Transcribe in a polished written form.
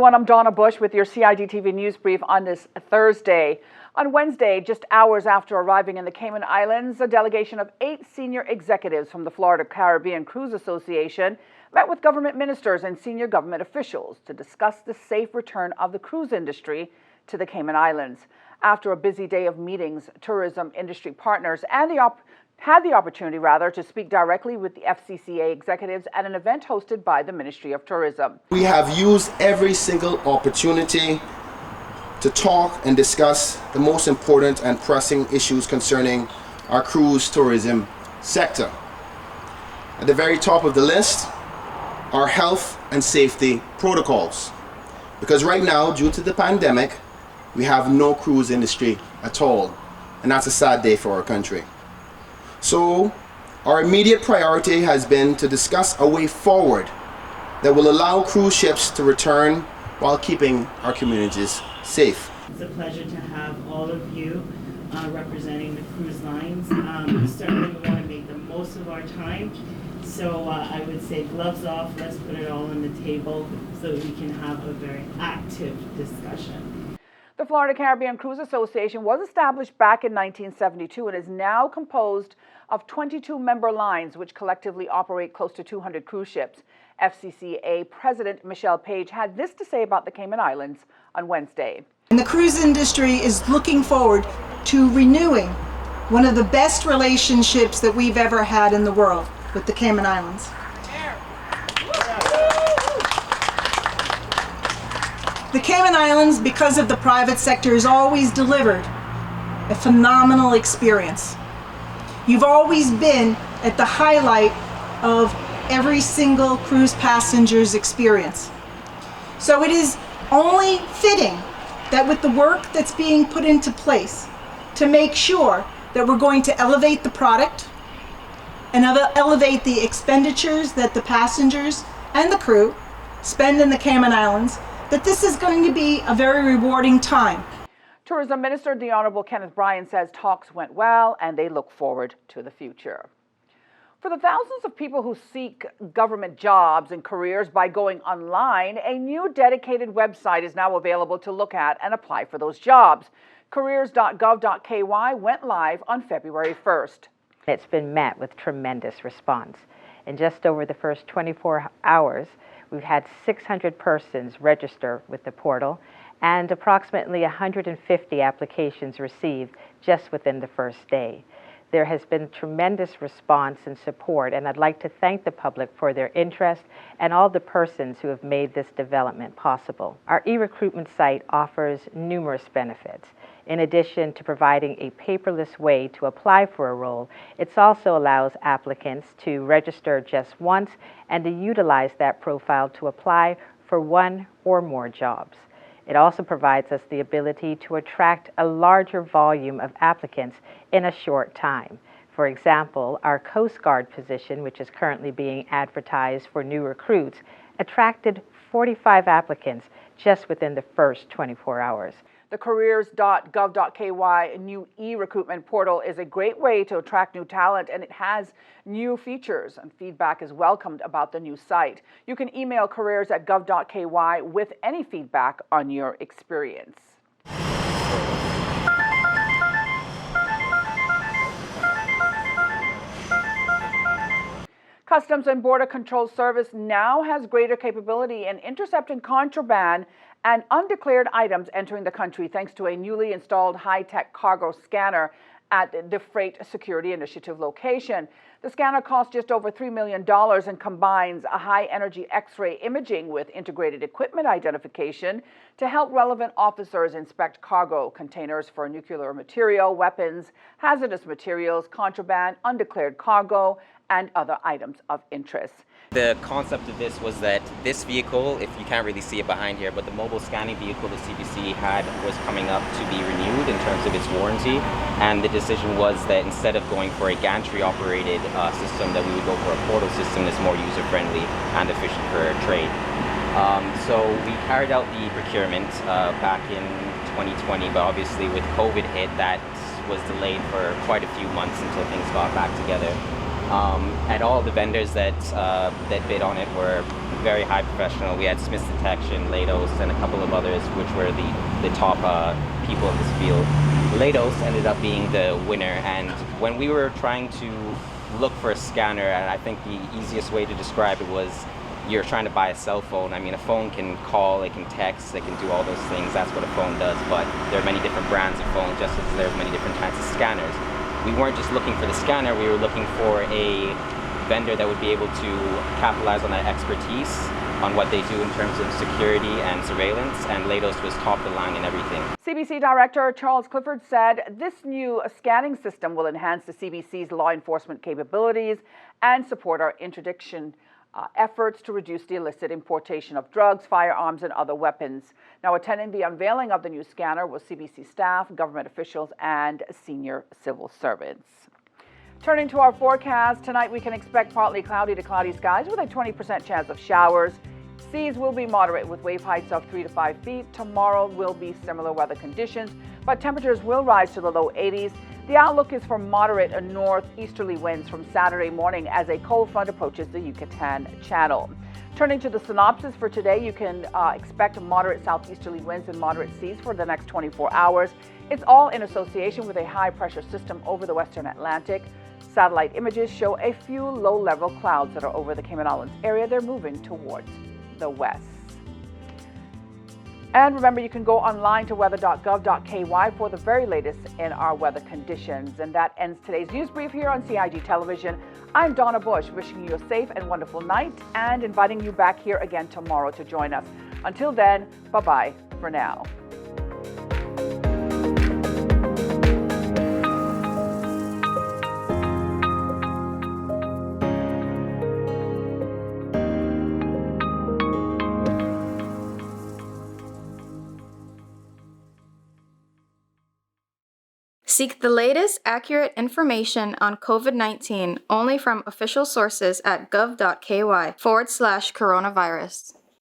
everyone, I'm Donna Bush with your CID-TV News Brief on this Thursday. On Wednesday, just hours after arriving in the Cayman Islands, a delegation of 8 senior executives from the Florida Caribbean Cruise Association met with government ministers and senior government officials to discuss the safe return of the cruise industry to the Cayman Islands. After a busy day of meetings, tourism industry partners had the opportunity to speak directly with the FCCA executives at an event hosted by the Ministry of Tourism. We have used every single opportunity to talk and discuss the most important and pressing issues concerning our cruise tourism sector. At the very top of the list are health and safety protocols. Because right now, due to the pandemic, we have no cruise industry at all, and that's a sad day for our country. So our immediate priority has been to discuss a way forward that will allow cruise ships to return while keeping our communities safe. It's a pleasure to have all of you representing the cruise lines. We certainly want to make the most of our time. So I would say gloves off, let's put it all on the table so we can have a very active discussion. The Florida Caribbean Cruise Association was established back in 1972 and is now composed of 22 member lines, which collectively operate close to 200 cruise ships. FCCA President Michelle Page had this to say about the Cayman Islands on Wednesday. And the cruise industry is looking forward to renewing one of the best relationships that we've ever had in the world with the Cayman Islands. The Cayman Islands, because of the private sector, has always delivered a phenomenal experience. You've always been at the highlight of every single cruise passenger's experience. So it is only fitting that with the work that's being put into place to make sure that we're going to elevate the product and elevate the expenditures that the passengers and the crew spend in the Cayman Islands, that this is going to be a very rewarding time. Tourism Minister, the Honorable Kenneth Bryan, says talks went well and they look forward to the future. For the thousands of people who seek government jobs and careers by going online, a new dedicated website is now available to look at and apply for those jobs. Careers.gov.ky went live on February 1st. It's been met with tremendous response. In just over the first 24 hours, we've had 600 persons register with the portal and approximately 150 applications received just within the first day. There has been tremendous response and support, and I'd like to thank the public for their interest and all the persons who have made this development possible. Our e-recruitment site offers numerous benefits. In addition to providing a paperless way to apply for a role, it also allows applicants to register just once and to utilize that profile to apply for one or more jobs. It also provides us the ability to attract a larger volume of applicants in a short time. For example, our Coast Guard position, which is currently being advertised for new recruits, attracted 45 applicants just within the first 24 hours. The careers.gov.ky new e-recruitment portal is a great way to attract new talent, and it has new features, and feedback is welcomed about the new site. You can email careers@gov.ky with any feedback on your experience. Customs and Border Control Service now has greater capability in intercepting contraband and undeclared items entering the country thanks to a newly installed high-tech cargo scanner at the Freight Security Initiative location. The scanner costs just over $3 million and combines a high-energy X-ray imaging with integrated equipment identification to help relevant officers inspect cargo containers for nuclear material, weapons, hazardous materials, contraband, undeclared cargo, and other items of interest. The concept of this was that this vehicle, if you can't really see it behind here, but the mobile scanning vehicle the CBC had was coming up to be renewed in terms of its warranty, and the decision was that instead of going for a gantry operated system, that we would go for a portal system that's more user friendly and efficient for trade. So we carried out the procurement back in 2020, but obviously with COVID hit, that was delayed for quite a few months until things got back together. And all the vendors that bid on it were very high professional. We had Smith's Detection, Leidos, and a couple of others, which were the top people in this field. Leidos ended up being the winner, and when we were trying to look for a scanner, and I think the easiest way to describe it was you're trying to buy a cell phone. I mean, a phone can call, it can text, it can do all those things. That's what a phone does, but there are many different brands of phones, just as there's many different kinds of scanners. We weren't just looking for the scanner, we were looking for a vendor that would be able to capitalize on that expertise on what they do in terms of security and surveillance, and Leidos was top of the line in everything. CBC Director Charles Clifford said this new scanning system will enhance the CBC's law enforcement capabilities and support our interdiction efforts to reduce the illicit importation of drugs, firearms, and other weapons. Now, attending the unveiling of the new scanner was CBC staff, government officials, and senior civil servants. Turning to our forecast, tonight we can expect partly cloudy to cloudy skies with a 20% chance of showers. Seas will be moderate with wave heights of 3 to 5 feet. Tomorrow will be similar weather conditions, but temperatures will rise to the low 80s. The outlook is for moderate and northeasterly winds from Saturday morning as a cold front approaches the Yucatan Channel. Turning to the synopsis for today, you can expect moderate southeasterly winds and moderate seas for the next 24 hours. It's all in association with a high pressure system over the western Atlantic. Satellite images show a few low-level clouds that are over the Cayman Islands area. They're moving towards the west. And remember, you can go online to weather.gov.ky for the very latest in our weather conditions. And that ends today's news brief here on CIG Television. I'm Donna Bush, wishing you a safe and wonderful night and inviting you back here again tomorrow to join us. Until then, bye-bye for now. Seek the latest, accurate information on COVID-19 only from official sources at gov.ky/coronavirus.